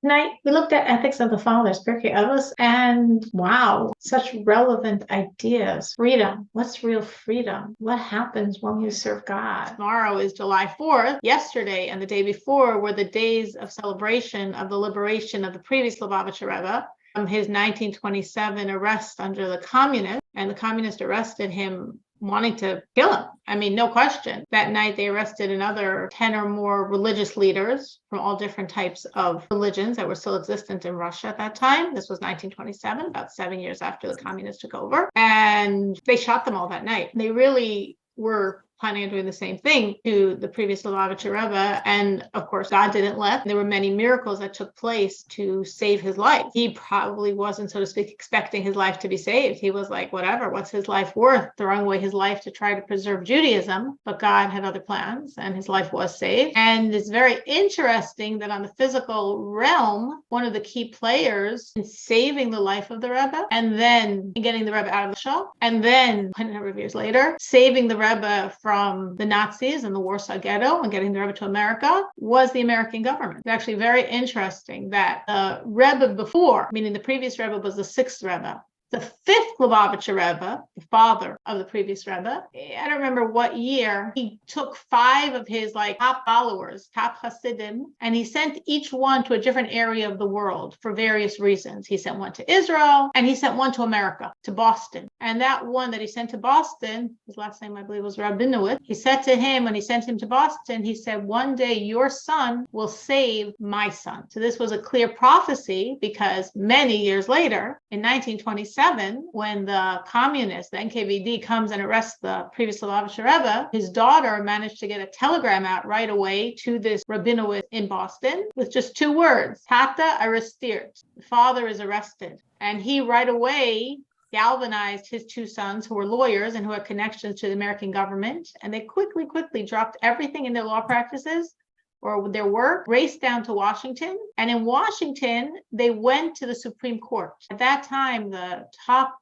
Tonight, we looked at Ethics of the Fathers, Pirkei Avos, and wow, such relevant ideas. Freedom. What's real freedom? What happens when you serve God? Tomorrow is July 4th. Yesterday and the day before were the days of celebration of the liberation of the previous Lubavitcher Rebbe from his 1927 arrest under the communists, and the communists arrested him wanting to kill him. I mean, no question. That night, they arrested another 10 or more religious leaders from all different types of religions that were still existent in Russia at that time. This was 1927, about 7 years after the communists took over. And they shot them all that night. They really were planning on doing the same thing to the previous Lubavitcher Rebbe. And of course, God didn't let. There were many miracles that took place to save his life. He probably wasn't, so to speak, expecting his life to be saved. He was like, whatever, what's his life worth? Throwing away his life to try to preserve Judaism. But God had other plans and his life was saved. And it's very interesting that on the physical realm, one of the key players in saving the life of the Rebbe and then getting the Rebbe out of the show, and then a number of years later, saving the Rebbe from the Nazis and the Warsaw Ghetto and getting the Rebbe to America was the American government. It's actually very interesting that the Rebbe before, meaning the previous Rebbe was the sixth Rebbe. The fifth Lubavitcher Rebbe, the father of the previous Rebbe, I don't remember what year, he took 5 of his top followers, top Hasidim, and he sent each one to a different area of the world for various reasons. He sent one to Israel and he sent one to America, to Boston. And that one that he sent to Boston, his last name I believe was Rabinowitz, he said to him when he sent him to Boston, he said, one day your son will save my son. So this was a clear prophecy because many years later, in 1927, when the communists, the NKVD, comes and arrests the previous Lubavitcher Rebbe, his daughter managed to get a telegram out right away to this Rabinowitz in Boston with just 2 words, Tata arrestiert, the father is arrested. And he right away galvanized his 2 sons who were lawyers and who had connections to the American government. And they quickly dropped everything in their law practices or their work, raced down to Washington. And in Washington, they went to the Supreme Court. At that time, the top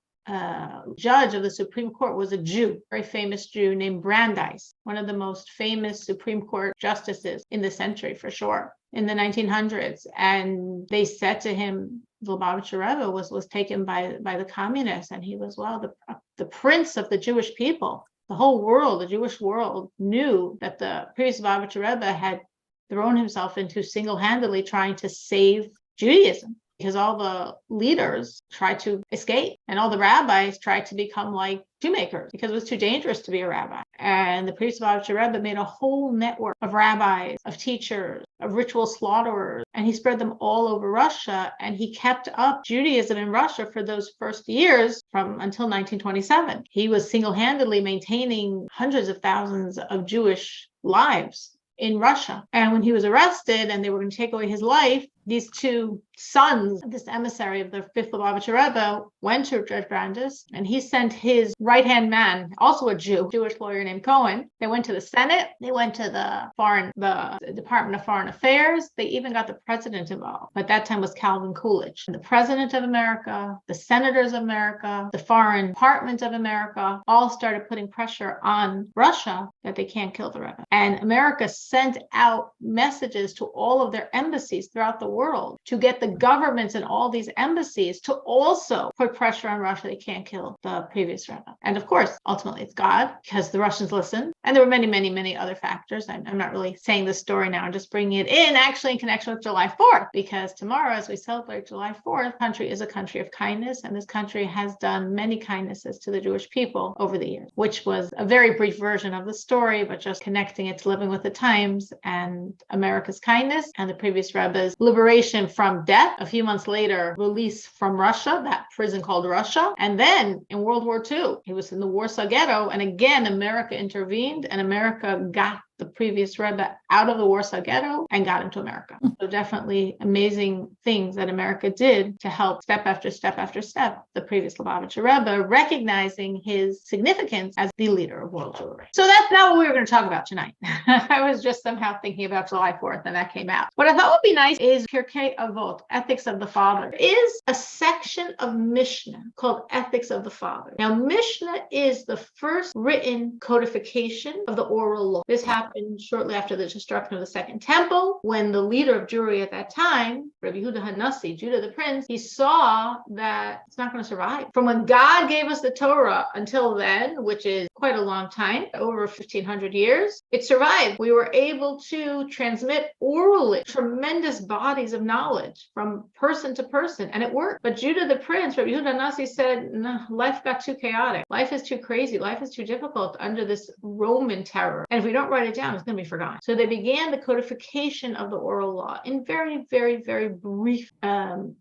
judge of the Supreme Court was a Jew, a very famous Jew named Brandeis, one of the most famous Supreme Court justices in the century for sure, in the 1900s. And they said to him, the Lubavitcher Rebbe was taken by the communists, and he was, the prince of the Jewish people. The whole world, the Jewish world, knew that the previous Lubavitcher Rebbe had thrown himself into single-handedly trying to save Judaism, because all the leaders tried to escape and all the rabbis tried to become like shoemakers because it was too dangerous to be a rabbi. And the priest of Lubavitcher Rebbe made a whole network of rabbis, of teachers, of ritual slaughterers, and he spread them all over Russia. And he kept up Judaism in Russia for those first years from until 1927. He was single-handedly maintaining hundreds of thousands of Jewish lives in Russia. And when he was arrested and they were going to take away his life, these 2 sons of this emissary of the fifth Lubavitcher Rebbe went to Judge Brandeis, and he sent his right-hand man, also a Jewish lawyer named Cohen. They went to the Senate, they went to the Department of Foreign Affairs, they even got the president involved. But that time was Calvin Coolidge. The president of America, the senators of America, the foreign department of America, all started putting pressure on Russia that they can't kill the Rebbe. And America sent out messages to all of their embassies throughout the world to get the governments and all these embassies to also put pressure on Russia. They can't kill the previous Rebbe. And of course, ultimately it's God, because the Russians listened. And there were many other factors. I'm not really saying this story now. I'm just bringing it in actually in connection with July 4th, because tomorrow, as we celebrate July 4th, country is a country of kindness. And this country has done many kindnesses to the Jewish people over the years, which was a very brief version of the story, but just connecting it to living with the times and America's kindness and the previous Rebbe's liberation from death. A few months later, release from Russia, that prison called Russia. And then in World War II, he was in the Warsaw Ghetto. And again, America intervened and America got the previous Rebbe out of the Warsaw Ghetto and got him to America. So definitely amazing things that America did to help step after step after step the previous Lubavitcher Rebbe, recognizing his significance as the leader of world Jewry. So that's not what we were going to talk about tonight. I was just somehow thinking about July 4th and that came out. What I thought would be nice is Pirkei Avot, Ethics of the Father, is a section of Mishnah called Ethics of the Father. Now, Mishnah is the first written codification of the oral law. This happened happened shortly after the destruction of the Second Temple, when the leader of Jewry at that time, Rabbi Yehuda Hanassi, Judah the Prince, he saw that it's not going to survive. From when God gave us the Torah until then, which is quite a long time, over 1,500 years, it survived. We were able to transmit orally tremendous bodies of knowledge from person to person, and it worked. But Judah the Prince, Rabbi Yehuda Hanassi, said, no, life got too chaotic. Life is too crazy. Life is too difficult under this Roman terror. And if we don't write it down, it's going to be forgotten. So they began the codification of the oral law in very, very, very brief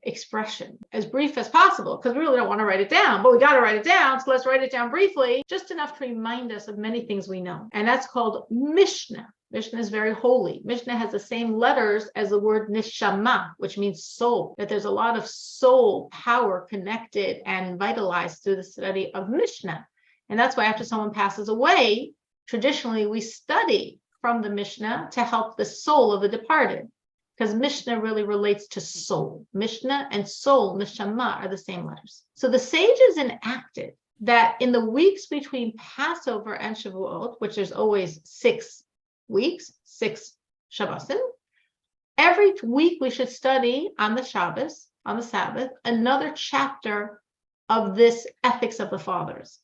expression, as brief as possible, because we really don't want to write it down, but we got to write it down. So let's write it down briefly, just enough to remind us of many things we know. And that's called Mishnah. Mishnah is very holy. Mishnah has the same letters as the word neshama, which means soul, that there's a lot of soul power connected and vitalized through the study of Mishnah. And that's why after someone passes away, traditionally we study from the Mishnah to help the soul of the departed, because Mishnah really relates to soul. Mishnah and soul, neshama, are the same letters. So the sages enacted that in the weeks between Passover and Shavuot, which there's always 6 weeks, 6 Shabbosim, every week we should study on the Shabbos, on the Sabbath, another chapter of this ethics of the fathers.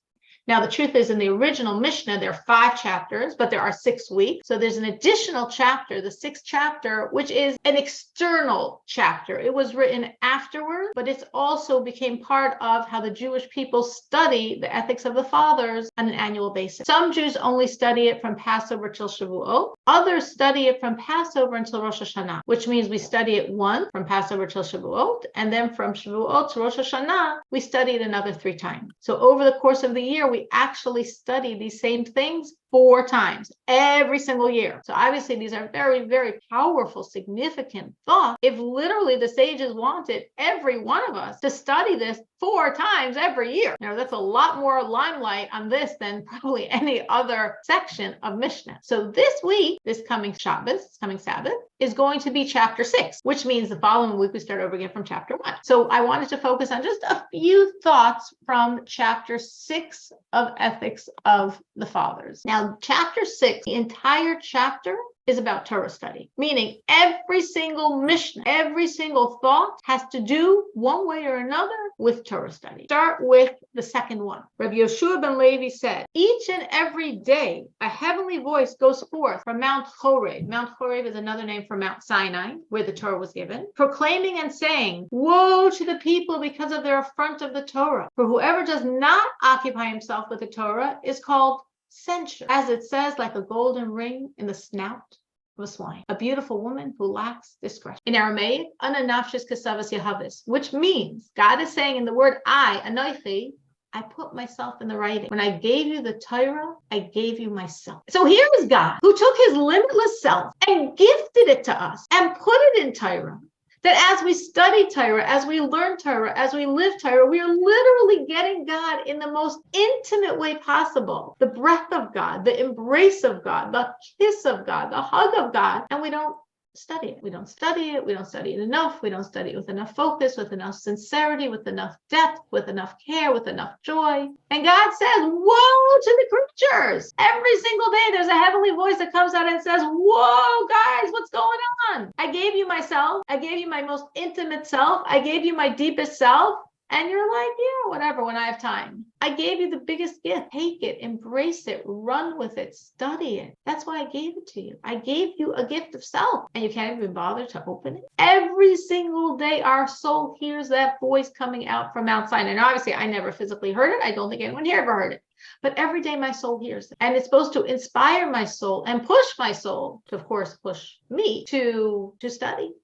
Now, the truth is, in the original Mishnah, there are 5 chapters, but there are 6 weeks. So there's an additional chapter, the 6th chapter, which is an external chapter. It was written afterward, but it also became part of how the Jewish people study the ethics of the fathers on an annual basis. Some Jews only study it from Passover till Shavuot. Others study it from Passover until Rosh Hashanah, which means we study it once from Passover till Shavuot, and then from Shavuot to Rosh Hashanah, we study it another 3 times. So over the course of the year, we actually study these same things 4 times every single year. So obviously these are very, very powerful, significant thoughts. If literally the sages wanted every one of us to study this 4 times every year, that's a lot more limelight on this than probably any other section of Mishnah. So this week, this coming Shabbos, coming Sabbath, is going to be chapter 6, which means the following week we start over again from chapter 1. So I wanted to focus on just a few thoughts from chapter 6 of Ethics of the Fathers. Now, chapter 6, the entire chapter is about Torah study, meaning every single Mishnah, every single thought has to do one way or another with Torah study. Start with the second one. Rabbi Yoshua ben Levi said, each and every day a heavenly voice goes forth from Mount Horeb. Mount Horeb is another name for Mount Sinai, where the Torah was given, proclaiming and saying, woe to the people because of their affront of the Torah. For whoever does not occupy himself with the Torah is called censure, as it says, like a golden ring in the snout of a swine, a beautiful woman who lacks discretion. In Aramaic, ananafshis kasavas yahavis, which means God is saying in the word I, anoichi, I put myself in the writing. When I gave you the Torah, I gave you myself. So here is God who took his limitless self and gifted it to us and put it in Torah. That as we study Torah, as we learn Torah, as we live Torah, we are literally getting God in the most intimate way possible. The breath of God, the embrace of God, the kiss of God, the hug of God. And we don't study it. We don't study it. We don't study it enough. We don't study it with enough focus, with enough sincerity, with enough depth, with enough care, with enough joy. And God says, woe to the creatures. Every single day there's a heavenly voice that comes out and says, whoa, guys, what's going on? I gave you myself. I gave you my most intimate self. I gave you my deepest self. And you're like, yeah, whatever, when I have time. I gave you the biggest gift. Take it, embrace it, run with it, study it. That's why I gave it to you. I gave you a gift of self, and you can't even bother to open it. Every single day, our soul hears that voice coming out from Mount Sinai. And obviously, I never physically heard it. I don't think anyone here ever heard it. But every day, my soul hears it. And it's supposed to inspire my soul and push my soul to, of course, push me to study,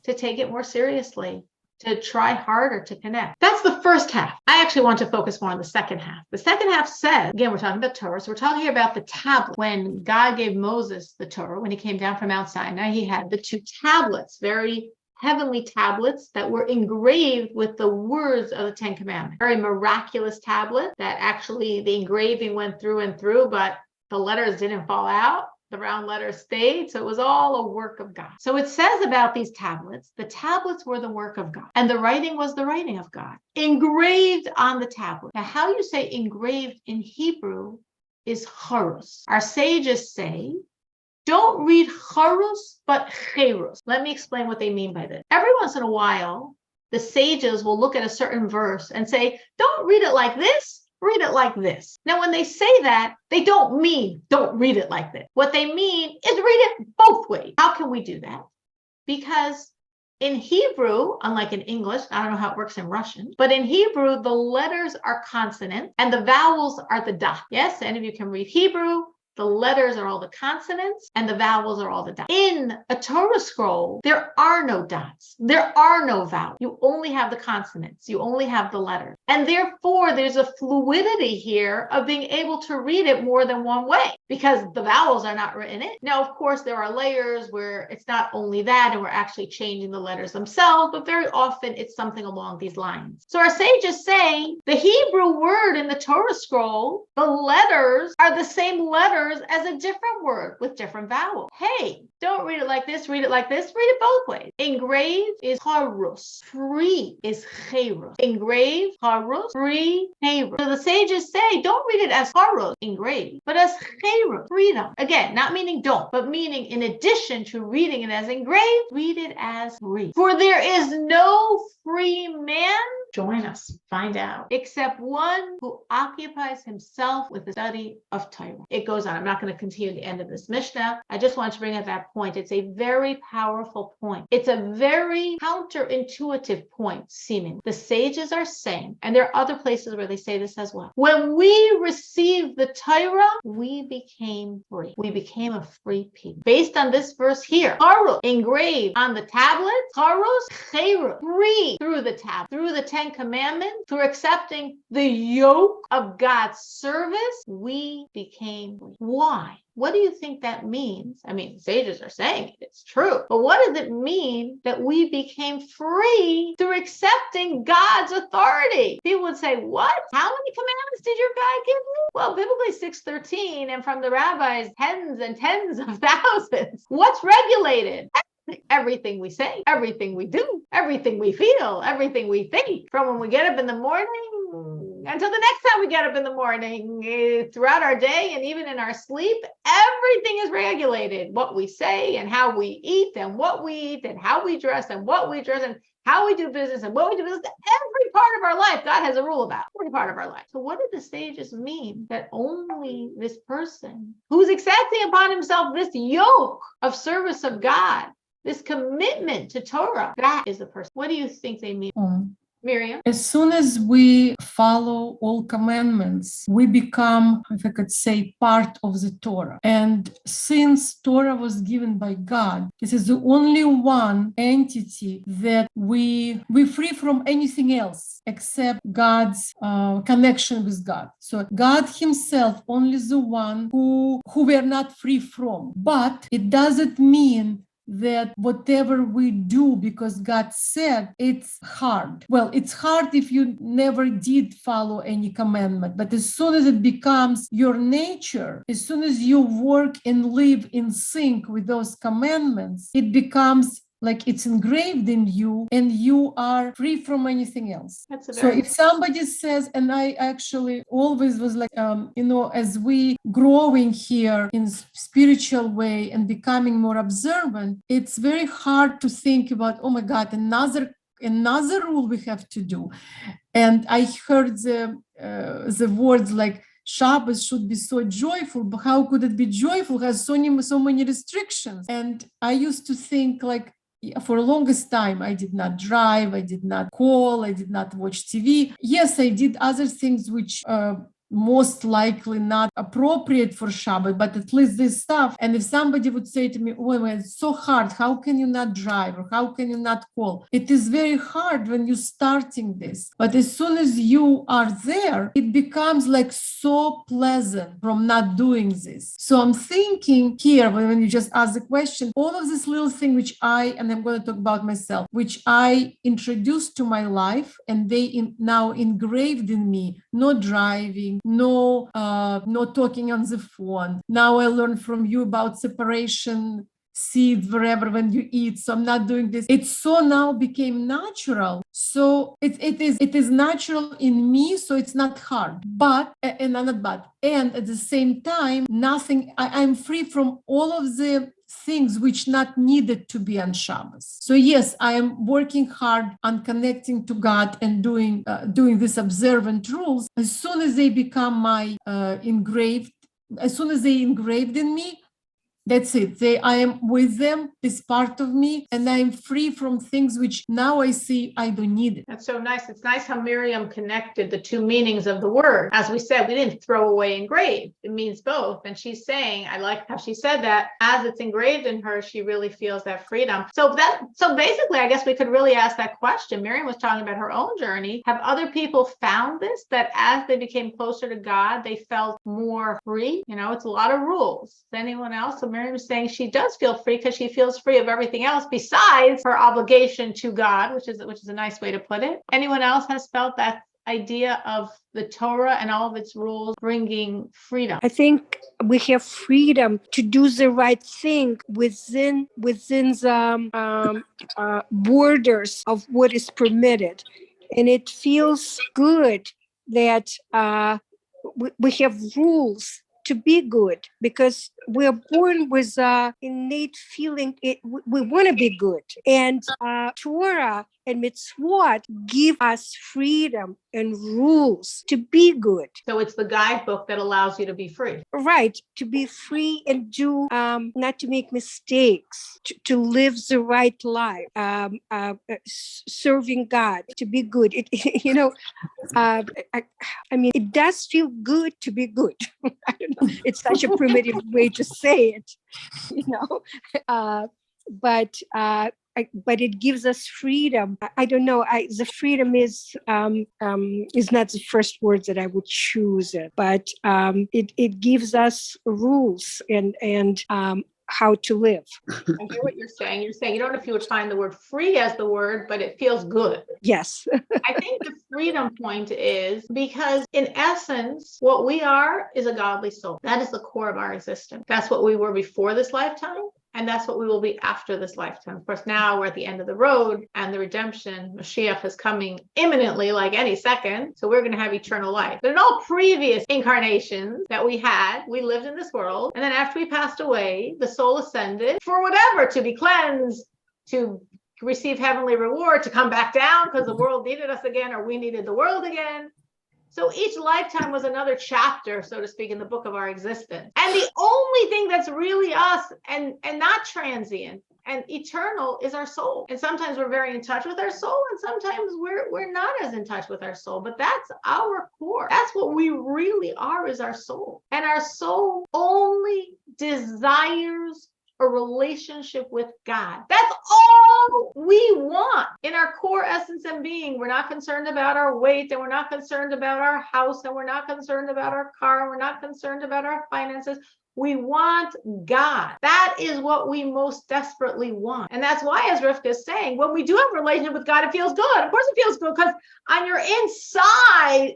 to take it more seriously, to try harder to connect. That's the first half. I actually want to focus more on the second half. The second half says, again, we're talking about Torah. So we're talking here about the tablet. When God gave Moses the Torah, when he came down from Mount Sinai, he had the 2 tablets, very heavenly tablets that were engraved with the words of the 10 Commandments. Very miraculous tablet that actually the engraving went through and through, but the letters didn't fall out. The round letters stayed, so it was all a work of God. So it says about these tablets, the tablets were the work of God, and the writing was the writing of God, engraved on the tablet. Now, how you say engraved in Hebrew is harus. Our sages say Don't read charus, but cherus. Let me explain what they mean by this. Every once in a while, the sages will look at a certain verse and say, don't read it like this, read it like this. Now, when they say that, they don't mean don't read it like this. What they mean is read it both ways. How can we do that? Because in Hebrew, unlike in English, I don't know how it works in Russian, but in Hebrew, the letters are consonants and the vowels are the dot. Yes, any of you can read Hebrew. The letters are all the consonants and the vowels are all the dots. In a Torah scroll, there are no dots. There are no vowels. You only have the consonants. You only have the letters. And therefore, there's a fluidity here of being able to read it more than one way because the vowels are not written in. Now, of course, there are layers where it's not only that and we're actually changing the letters themselves, but very often it's something along these lines. So our sages say the Hebrew word in the Torah scroll, the letters are the same letters as a different word with different vowels. Hey, don't read it like this, read it like this, read it both ways. Engrave is harus, free is cherus. Engrave, harus, free, cherus. So the sages say, don't read it as harus, engrave, but as cherus, freedom. Again, not meaning don't, but meaning in addition to reading it as engraved, read it as free. For there is no free man. Join us, find out, except one who occupies himself with the study of Torah. It goes on. I'm not going to continue the end of this Mishnah. I just want to bring up that point. It's a very powerful point. It's a very counterintuitive point, seemingly. The sages are saying, and there are other places where they say this as well. When we received the Torah, we became free. We became a free people. Based on this verse here, Charus, engraved on the tablet, Charus, cherus, free through the tablet, through the Ten Commandments, through accepting the yoke of God's service, we became free. Why? What do you think that means? I mean, sages are saying it's true, but what does it mean that we became free through accepting God's authority? People would say, what? How many commandments did your God give you? Well, biblically 613, and from the rabbis, tens and tens of thousands. What's regulated? Everything we say, everything we do, everything we feel, everything we think, from when we get up in the morning until the next time we get up in the morning, throughout our day and even in our sleep, everything is regulated. What we say and how we eat and what we eat and how we dress and what we dress and how we do business and what we do business. Every part of our life, God has a rule about. Every part of our life. So what did the sages mean that only this person who's accepting upon himself this yoke of service of God, this commitment to Torah, that is the person? What do you think they mean? Miriam? As soon as we follow all commandments, we become, if I could say, part of the Torah. And since Torah was given by God, this is the only one entity that we're free from anything else except God's connection with God. So God himself, only the one who we are not free from. But it doesn't mean that whatever we do because God said, it's hard. Well, it's hard if you never did follow any commandment, but as soon as it becomes your nature, as soon as you work and live in sync with those commandments, it becomes like it's engraved in you and you are free from anything else. So if somebody says, and I actually always was like, as we growing here in spiritual way and becoming more observant, it's very hard to think about, oh my God, another rule we have to do. And I heard the words like, Shabbos should be so joyful, but how could it be joyful? It has so many restrictions. And I used to think like, for the longest time, I did not drive, I did not call, I did not watch TV. Yes, I did other things which most likely not appropriate for Shabbat, but at least this stuff. And if somebody would say to me, oh, it's so hard, how can you not drive or how can you not call? It is very hard when you're starting this. But as soon as you are there, it becomes like so pleasant from not doing this. So I'm thinking here, when you just ask the question, all of this little thing which and I'm going to talk about myself, which I introduced to my life and they now engraved in me, no driving, no talking on the phone. Now I learned from you about separation seeds wherever when you eat. So I'm not doing this. It so now became natural. So it is natural in me. So it's not hard, but and not bad. And at the same time, nothing. I'm free from all of the things which not needed to be on Shabbos. So yes, I am working hard on connecting to God and doing these observant rules. As soon as they become my engraved, as soon as they engraved in me, that's it. I am with them, this part of me, and I'm free from things which now I see I don't need it. That's so nice. It's nice how Miriam connected the two meanings of the word. As we said, we didn't throw away engraved. It means both. And she's saying, I like how she said that, as it's engraved in her, she really feels that freedom. So basically, I guess we could really ask that question. Miriam was talking about her own journey. Have other people found this, that as they became closer to God, they felt more free? You know, it's a lot of rules. Is anyone else? So Miriam is saying she does feel free because she feels free of everything else besides her obligation to God, which is a nice way to put it. Anyone else has felt that idea of the Torah and all of its rules bringing freedom? I think we have freedom to do the right thing within the borders of what is permitted, and it feels good that we have rules to be good, because we're born with an innate feeling we want to be good. And Torah and mitzvot give us freedom and rules to be good. So it's the guidebook that allows you to be free. Right, to be free and do not to make mistakes, to live the right life, serving God, to be good. I mean, it does feel good to be good. I don't know. It's such a primitive way to say it, but it gives us freedom. I don't know. The freedom is not the first word that I would choose it, but it gives us rules and how to live. I hear what you're saying. You're saying you don't know if you would find the word free as the word, but it feels good. Yes. I think the freedom point is because in essence, what we are is a godly soul. That is the core of our existence. That's what we were before this lifetime. And that's what we will be after this lifetime. Of course, now we're at the end of the road and the redemption, Mashiach, is coming imminently, like any second. So we're going to have eternal life. But in all previous incarnations that we had, we lived in this world. And then after we passed away, the soul ascended for whatever, to be cleansed, to receive heavenly reward, to come back down because the world needed us again, or we needed the world again. So each lifetime was another chapter, so to speak, in the book of our existence. And the only thing that's really us and not transient and eternal is our soul. And sometimes we're very in touch with our soul, and sometimes we're not as in touch with our soul. But that's our core. That's what we really are, is our soul. And our soul only desires a relationship with God. That's all we want in our core essence and being. We're not concerned about our weight, and we're not concerned about our house, and we're not concerned about our car, and we're not concerned about our finances. We want God. That is what we most desperately want. And that's why, as Rivka is saying, when we do have a relationship with God, it feels good. Of course it feels good, because on your inside,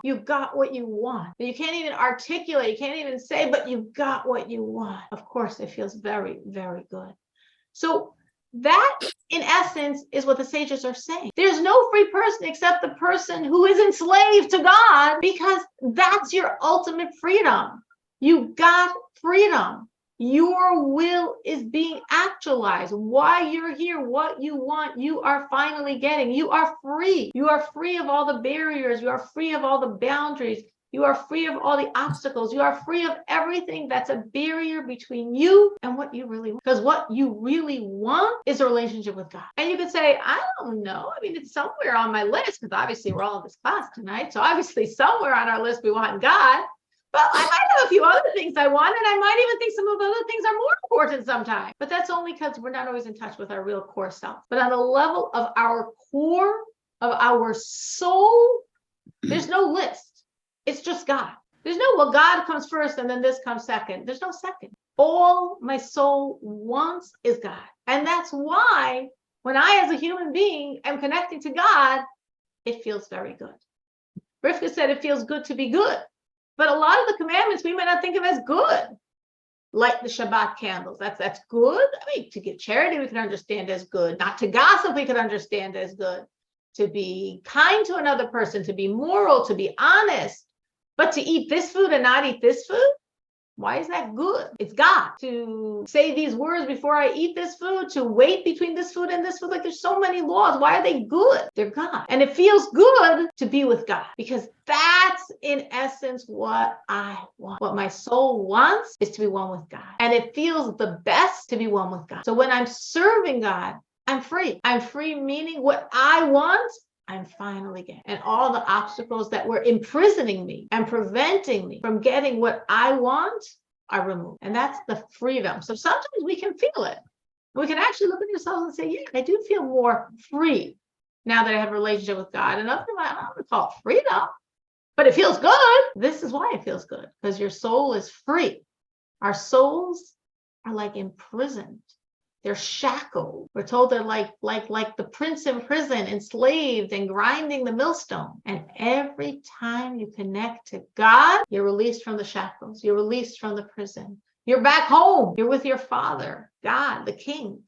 you got what you want. You can't even articulate, you can't even say, but you got what you want. Of course, it feels very, very good. So that, in essence, is what the sages are saying. There's no free person except the person who is enslaved to God, because that's your ultimate freedom. You got freedom. Your will is being actualized. Why you're here, what you want, you are finally getting. You are free. You are free of all the barriers. You are free of all the boundaries. You are free of all the obstacles. You are free of everything that's a barrier between you and what you really want. Because what you really want is a relationship with God. And you could say, I don't know. I mean, it's somewhere on my list, because obviously we're all in this class tonight. So obviously somewhere on our list we want God. But I might have a few other things I want, and I might even think some of the other things are more important sometimes. But that's only because we're not always in touch with our real core self. But on the level of our core, of our soul, there's no list. It's just God. There's no, well, God comes first and then this comes second. There's no second. All my soul wants is God. And that's why when I, as a human being, am connecting to God, it feels very good. Rivka said it feels good to be good. But a lot of the commandments we may not think of as good. light the Shabbat candles. That's good. I mean, to give charity, we can understand as good. Not to gossip, we could understand as good. To be kind to another person, to be moral, to be honest. But to eat this food and not eat this food, why is that good? It's God. To say these words before I eat this food, to wait between this food and this food, like there's so many laws. Why are they good? They're God. And it feels good to be with God, because that's in essence what I want. What my soul wants is to be one with God. And it feels the best to be one with God. So when I'm serving God, I'm free. I'm free, meaning what I want, I'm finally getting. And all the obstacles that were imprisoning me and preventing me from getting what I want are removed. And that's the freedom. So sometimes we can feel it. We can actually look at ourselves and say, yeah, I do feel more free now that I have a relationship with God. And other than that, I don't want to call it freedom, but it feels good. This is why it feels good, because your soul is free. Our souls are like imprisoned. They're shackled. We're told they're like the prince in prison, enslaved and grinding the millstone. And every time you connect to God, you're released from the shackles. You're released from the prison. You're back home. You're with your Father, God, the King,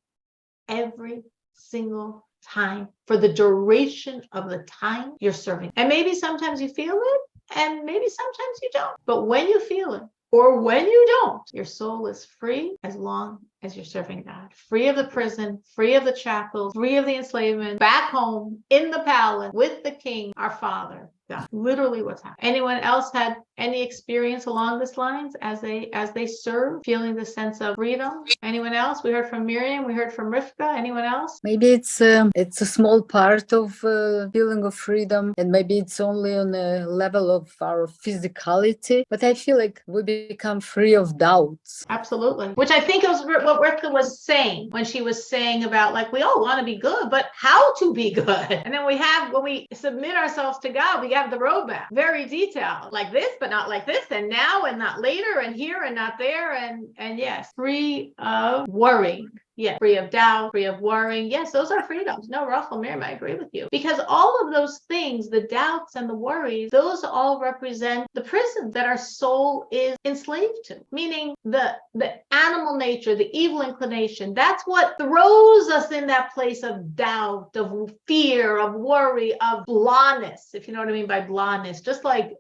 every single time, for the duration of the time you're serving. And maybe sometimes you feel it, and maybe sometimes you don't. But when you feel it, or when you don't, your soul is free as long as you're serving God. Free of the prison, free of the shackles, free of the enslavement, back home in the palace with the King, our Father, God. Literally what's happening. Anyone else had any experience along this lines as they serve, feeling the sense of freedom? Anyone else? We heard from Miriam, we heard from Rivka. Anyone else? Maybe it's a small part of feeling of freedom, and maybe it's only on a level of our physicality, but I feel like we become free of doubts. Absolutely. Which I think was what Rivka was saying when she was saying about, like, we all want to be good, but how to be good. And then when we submit ourselves to God, we have the roadmap, very detailed, like this, but not like this, and now and not later, and here and not there. And yes, free of worrying. Yeah, free of doubt, free of worrying. Yes, those are freedoms. No, Rachel, Miriam, I agree with you. Because all of those things, the doubts and the worries, those all represent the prison that our soul is enslaved to. Meaning the animal nature, the evil inclination, that's what throws us in that place of doubt, of fear, of worry, of blindness, if you know what I mean by blindness. Just like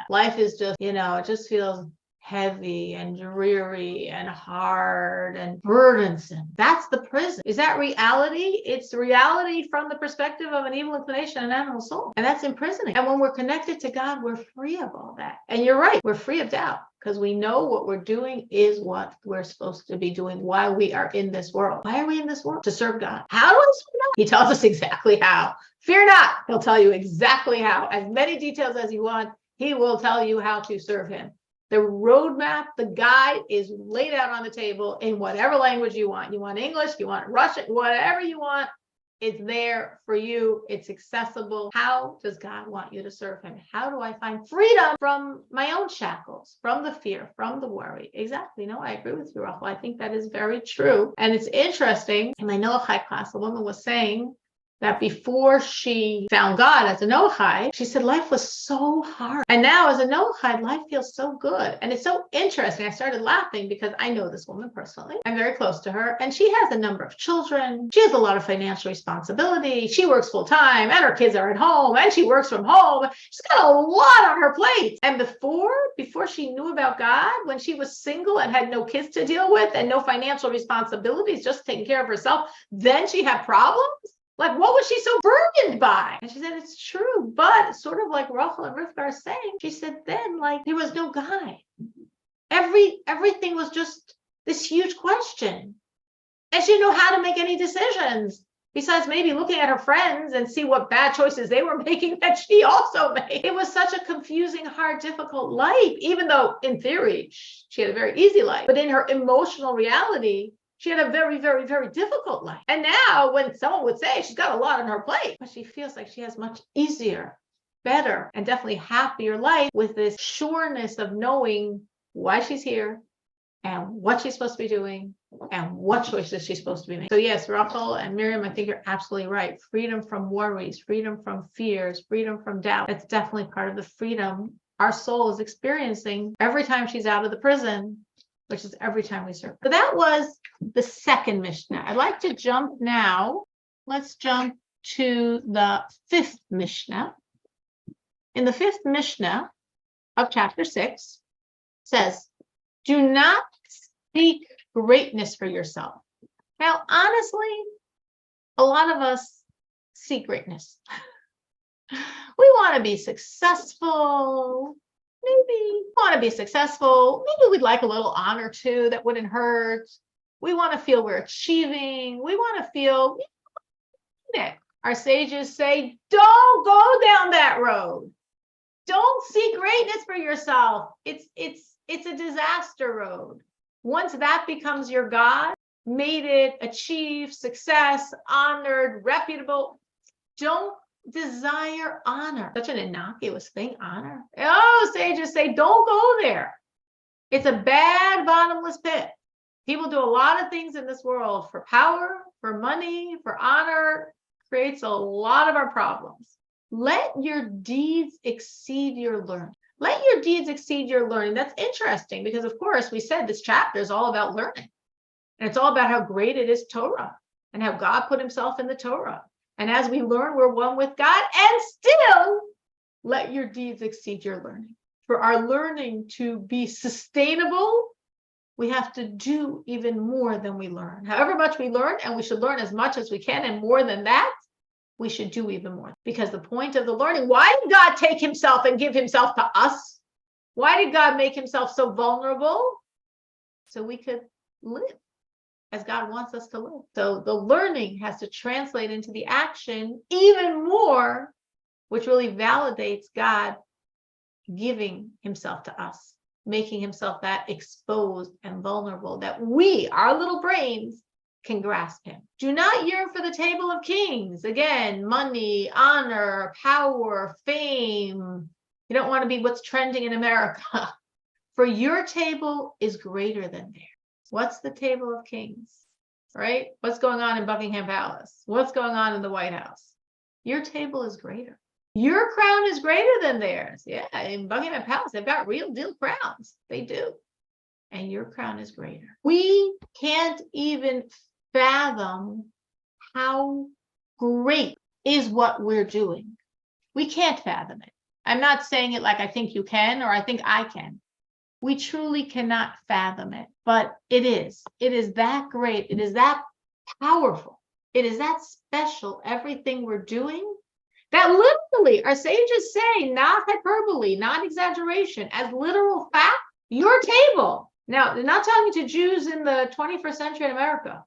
life is just, it just feels heavy and dreary and hard and burdensome. That's the prison. Is that reality? It's reality from the perspective of an evil inclination, an animal soul. And that's imprisoning. And when we're connected to God, we're free of all that. And you're right, we're free of doubt, because we know what we're doing is what we're supposed to be doing while we are in this world. Why are we in this world? To serve God. How do I serve God? He tells us exactly how. Fear not. He'll tell you exactly how. As many details as you want, he will tell you how to serve him. The roadmap, the guide is laid out on the table in whatever language you want. You want English, you want Russian, whatever you want, it's there for you. It's accessible. How does God want you to serve him? How do I find freedom from my own shackles, from the fear, from the worry? Exactly. No, I agree with you, Rachel. I think that is very true. And it's interesting. In my Noachai class, a woman was saying that before she found God as a Noachai, she said life was so hard. And now as a Noachai, life feels so good. And it's so interesting. I started laughing because I know this woman personally. I'm very close to her. And she has a number of children. She has a lot of financial responsibility. She works full time and her kids are at home and she works from home. She's got a lot on her plate. And before she knew about God, when she was single and had no kids to deal with and no financial responsibilities, just taking care of herself, then she had problems. Like, what was she so burdened by? And she said, it's true. But sort of like Rachel and Rivka are saying, she said then, like, there was no guide. Everything was just this huge question. And she didn't know how to make any decisions, besides maybe looking at her friends and see what bad choices they were making that she also made. It was such a confusing, hard, difficult life, even though in theory, she had a very easy life. But in her emotional reality, she had a very, very, very difficult life. And now when someone would say she's got a lot on her plate, but she feels like she has much easier, better, and definitely happier life with this sureness of knowing why she's here and what she's supposed to be doing and what choices she's supposed to be making. So yes, Rachel and Miriam, I think you're absolutely right. Freedom from worries, freedom from fears, freedom from doubt. That's definitely part of the freedom our soul is experiencing every time she's out of the prison which is every time we serve. So that was the second Mishnah. I'd like to jump now. Let's jump to the fifth Mishnah. In the fifth Mishnah of chapter 6 says, do not seek greatness for yourself. Now, honestly, a lot of us seek greatness. We want to be successful. Maybe we'd like a little honor too. That wouldn't hurt. We want to feel we're achieving. We want to feel it. Our sages say, don't go down that road. Don't seek greatness for yourself. It's a disaster road. Once that becomes your God, made it, achieved, success, honored, reputable, don't desire honor. Such an innocuous thing, honor. Oh, sages say, don't go there. It's a bad bottomless pit. People do a lot of things in this world for power, for money, for honor. Creates a lot of our problems. Let your deeds exceed your learning. Let your deeds exceed your learning. That's interesting because, of course, we said this chapter is all about learning. And it's all about how great it is Torah and how God put himself in the Torah. And as we learn, we're one with God, and still let your deeds exceed your learning. For our learning to be sustainable, we have to do even more than we learn. However much we learn, and we should learn as much as we can, and more than that, we should do even more. Because the point of the learning, why did God take himself and give himself to us? Why did God make himself so vulnerable? So we could live as God wants us to live. So the learning has to translate into the action even more, which really validates God giving himself to us, making himself that exposed and vulnerable that we, our little brains, can grasp him. Do not yearn for the table of kings. Again, money, honor, power, fame. You don't want to be what's trending in America. For your table is greater than theirs. What's the table of kings, right? What's going on in Buckingham Palace? What's going on in the White House? Your table is greater. Your crown is greater than theirs. Yeah, in Buckingham Palace, they've got real deal crowns. They do. And your crown is greater. We can't even fathom how great is what we're doing. We can't fathom it. I'm not saying it like I think you can or I think I can. We truly cannot fathom it, but it is. It is that great. It is that powerful. It is that special, everything we're doing, that literally our sages say, not hyperbole, not exaggeration, as literal fact, your table. Now, they're not talking to Jews in the 21st century in America.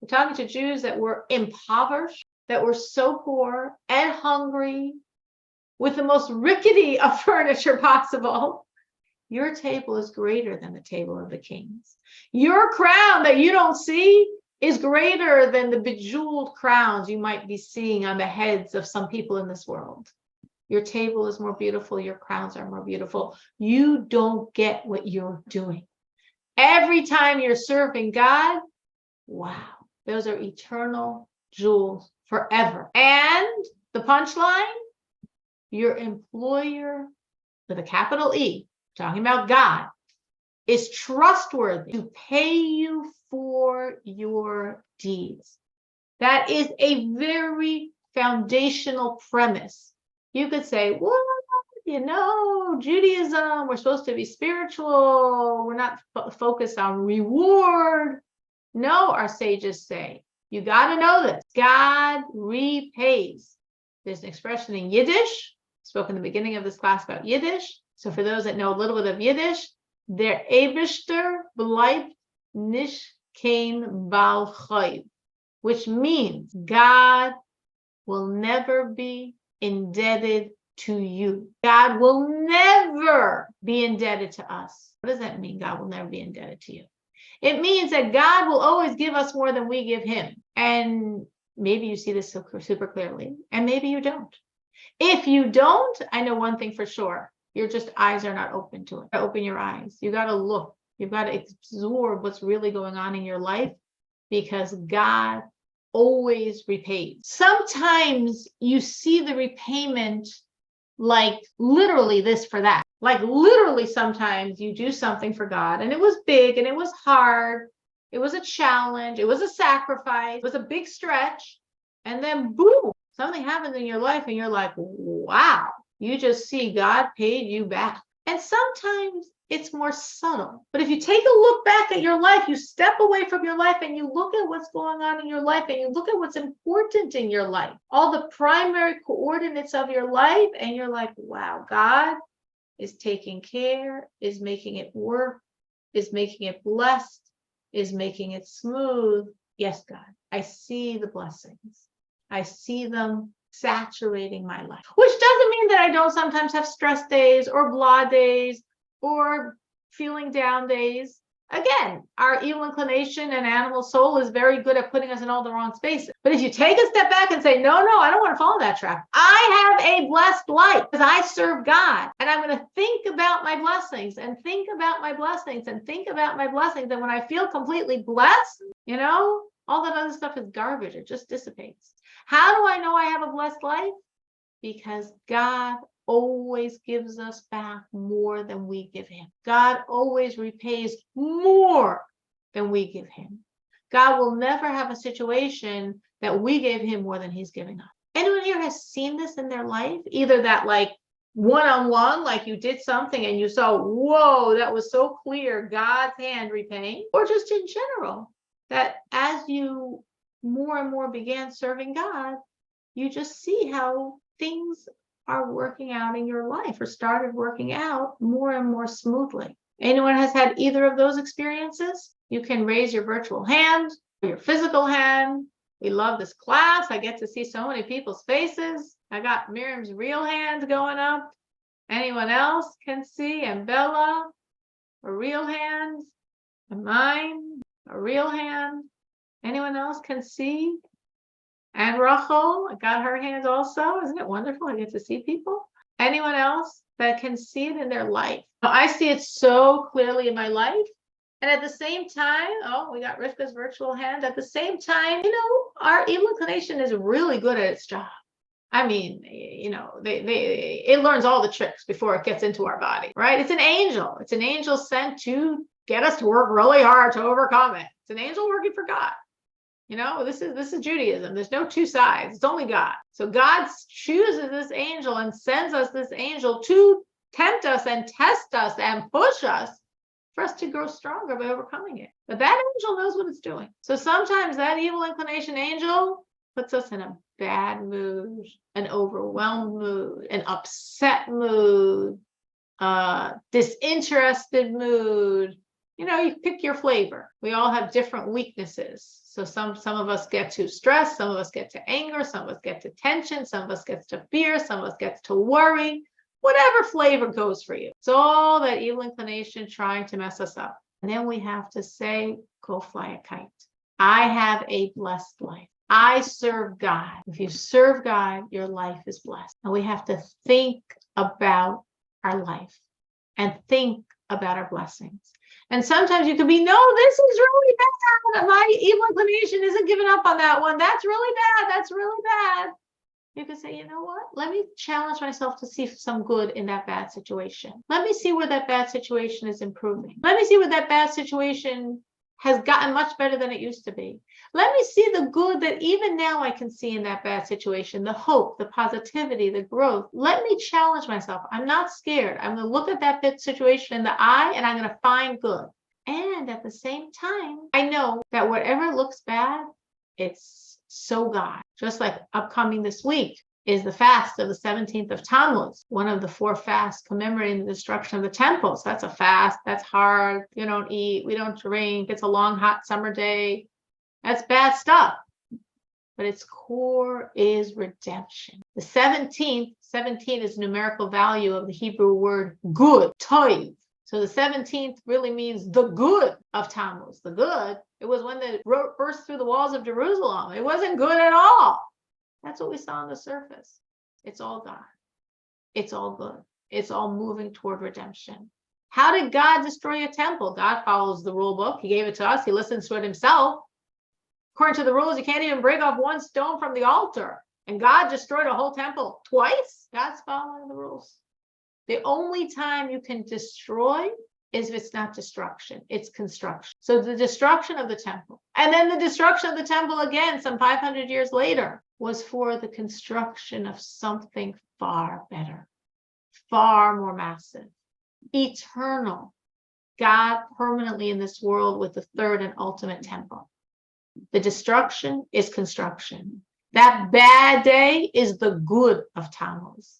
We're talking to Jews that were impoverished, that were so poor and hungry, with the most rickety of furniture possible. Your table is greater than the table of the kings. Your crown that you don't see is greater than the bejeweled crowns you might be seeing on the heads of some people in this world. Your table is more beautiful. Your crowns are more beautiful. You don't get what you're doing. Every time you're serving God, wow, those are eternal jewels forever. And the punchline, your employer with a capital E, talking about God, is trustworthy to pay you for your deeds. That is a very foundational premise. You could say, well, Judaism, we're supposed to be spiritual. We're not focused on reward. No, our sages say, you got to know this. God repays. There's an expression in Yiddish, spoke in the beginning of this class about Yiddish. So for those that know a little bit of Yiddish, der Eibishter bleibt nicht kein Baal Chayv, which means God will never be indebted to you. God will never be indebted to us. What does that mean? God will never be indebted to you. It means that God will always give us more than we give him. And maybe you see this super clearly, and maybe you don't. If you don't, I know one thing for sure. Your just eyes are not open to it. Open your eyes. You got to look. You've got to absorb what's really going on in your life, because God always repays. Sometimes you see the repayment like literally this for that. Like literally sometimes you do something for God and it was big and it was hard. It was a challenge. It was a sacrifice. It was a big stretch. And then boom, something happens in your life and you're like, wow, you just see God paid you back. And sometimes it's more subtle. But if you take a look back at your life, you step away from your life and you look at what's going on in your life and you look at what's important in your life, all the primary coordinates of your life, and you're like, wow, God is taking care, is making it work, is making it blessed, is making it smooth. Yes, God, I see the blessings. I see them saturating my life, which doesn't mean that I don't sometimes have stress days or blah days or feeling down days. Again, our evil inclination and animal soul is very good at putting us in all the wrong spaces. But if you take a step back and say, no, I don't want to fall in that trap. I have a blessed life because I serve God. And I'm going to think about my blessings and think about my blessings and think about my blessings. And when I feel completely blessed, all that other stuff is garbage. It just dissipates. How do I know I have a blessed life? Because God always gives us back more than we give him. God always repays more than we give him. God will never have a situation that we gave him more than he's giving us. Anyone here has seen this in their life? Either that like one-on-one, like you did something and you saw, whoa, that was so clear, God's hand repaying, or just in general, that as you more and more began serving God, you just see how things are working out in your life or started working out more and more smoothly. Anyone has had either of those experiences? You can raise your virtual hand or your physical hand. We love this class. I get to see so many people's faces. I got Miriam's real hand going up. Anyone else can see? And Bella, a real hand. And mine, a real hand. Anyone else can see? And Rachel, I got her hand also. Isn't it wonderful? I get to see people. Anyone else that can see it in their life? I see it so clearly in my life. And at the same time, we got Rivka's virtual hand. At the same time, our evil inclination is really good at its job. I mean, it learns all the tricks before it gets into our body, right? It's an angel. It's an angel sent to get us to work really hard to overcome it. It's an angel working for God. This is Judaism. There's no two sides. It's only God. So God chooses this angel and sends us this angel to tempt us and test us and push us for us to grow stronger by overcoming it. But that angel knows what it's doing. So sometimes that evil inclination angel puts us in a bad mood, an overwhelmed mood, an upset mood, disinterested mood. You pick your flavor. We all have different weaknesses. So some of us get to stress, some of us get to anger, some of us get to tension, some of us gets to fear, some of us gets to worry. Whatever flavor goes for you. It's all that evil inclination trying to mess us up. And then we have to say, go fly a kite. I have a blessed life. I serve God. If you serve God, your life is blessed. And we have to think about our life and think about our blessings. And sometimes you can be, no, this is really bad. My evil inclination isn't giving up on that one. That's really bad. That's really bad. You can say, you know what? Let me challenge myself to see some good in that bad situation. Let me see where that bad situation is improving. Let me see where that bad situation has gotten much better than it used to be. Let me see the good that even now I can see in that bad situation, the hope, the positivity, the growth. Let me challenge myself. I'm not scared. I'm going to look at that bad situation in the eye and I'm going to find good. And at the same time, I know that whatever looks bad, it's so God. Just like upcoming this week is the fast of the 17th of Tammuz, one of the 4 fasts commemorating the destruction of the temples. That's a fast. That's hard. You don't eat. We don't drink. It's a long, hot summer day. That's bad stuff. But its core is redemption. The 17 is the numerical value of the Hebrew word good, toiv. So the 17th really means the good of Tammuz. The good, it was when they burst through the walls of Jerusalem. It wasn't good at all. That's what we saw on the surface. It's all God. It's all good. It's all moving toward redemption. How did God destroy a temple? God follows the rule book. He gave it to us. He listens to it himself. According to the rules, you can't even break off one stone from the altar. And God destroyed a whole temple twice. God's following the rules. The only time you can destroy is if it's not destruction, it's construction. So the destruction of the temple, and then the destruction of the temple again, some 500 years later, was for the construction of something far better, far more massive, eternal, God permanently in this world with the third and ultimate temple. The destruction is construction. That bad day is the good of Tammuz.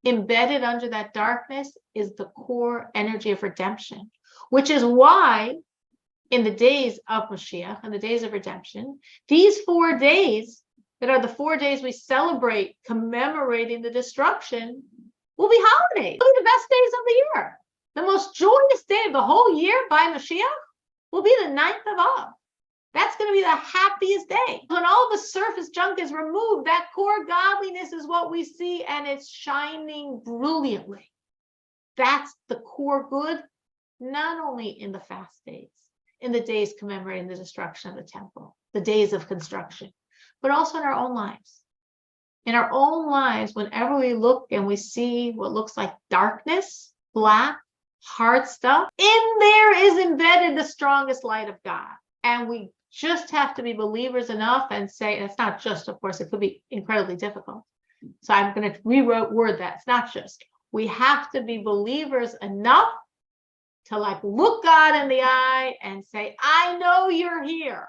Embedded under that darkness is the core energy of redemption, which is why in the days of Mashiach, in the days of redemption, these 4 days that are the 4 days we celebrate commemorating the destruction will be holidays. They'll be the best days of the year. The most joyous day of the whole year by Mashiach will be the 9th of Av. That's going to be the happiest day. When all the surface junk is removed, that core godliness is what we see, and it's shining brilliantly. That's the core good, not only in the fast days, in the days commemorating the destruction of the temple, the days of construction, but also in our own lives. In our own lives, whenever we look and we see what looks like darkness, black, hard stuff, in there is embedded the strongest light of God. And we just have to be believers enough and say, and it's not just, of course, it could be incredibly difficult. So I'm going to reword that. It's not just. We have to be believers enough to look God in the eye and say, I know you're here.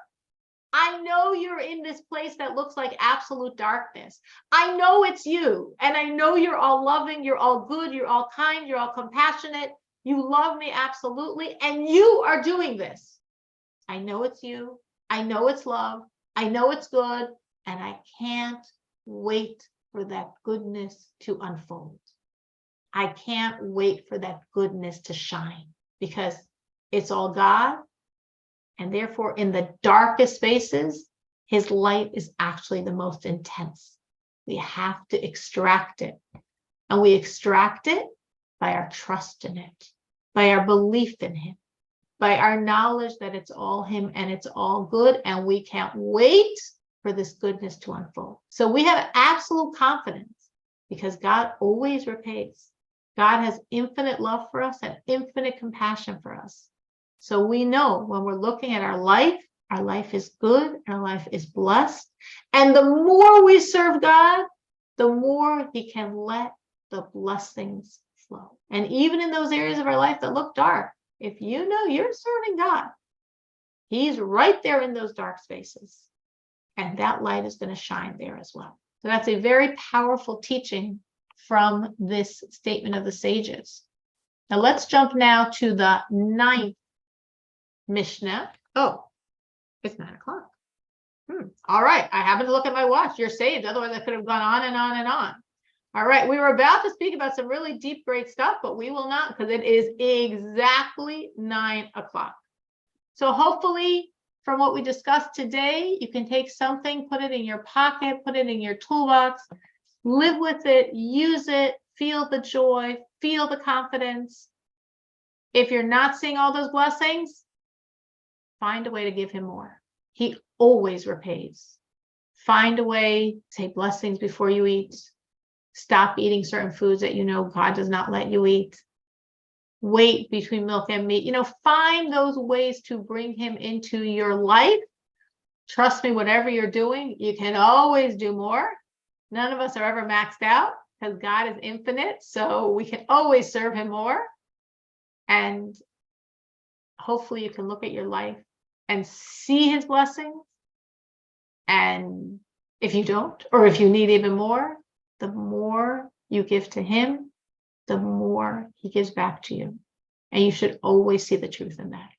I know you're in this place that looks like absolute darkness. I know it's you. And I know you're all loving, you're all good, you're all kind, you're all compassionate. You love me absolutely. And you are doing this. I know it's you. I know it's love. I know it's good. And I can't wait for that goodness to unfold. I can't wait for that goodness to shine because it's all God. And therefore, in the darkest spaces, his light is actually the most intense. We have to extract it. And we extract it by our trust in it, by our belief in him, by our knowledge that it's all him and it's all good. And we can't wait for this goodness to unfold. So we have absolute confidence because God always repays. God has infinite love for us and infinite compassion for us. So we know when we're looking at our life is good, our life is blessed. And the more we serve God, the more he can let the blessings flow. And even in those areas of our life that look dark, if you know you're serving God, he's right there in those dark spaces. And that light is going to shine there as well. So that's a very powerful teaching from this statement of the sages. Now let's jump now to the 9th Mishnah. Oh, it's 9 o'clock. All right. I happened to look at my watch. You're saved. Otherwise, I could have gone on and on and on. All right. We were about to speak about some really deep, great stuff, but we will not because it is exactly 9 o'clock. So hopefully from what we discussed today, you can take something, put it in your pocket, put it in your toolbox, live with it, use it, feel the joy, feel the confidence. If you're not seeing all those blessings, find a way to give him more. He always repays. Find a way, say blessings before you eat. Stop eating certain foods that you know God does not let you eat. Wait between milk and meat. Find those ways to bring him into your life. Trust me, whatever you're doing, you can always do more. None of us are ever maxed out because God is infinite. So we can always serve him more. And hopefully you can look at your life and see his blessings. And if you don't, or if you need even more, the more you give to him, the more he gives back to you. And you should always see the truth in that.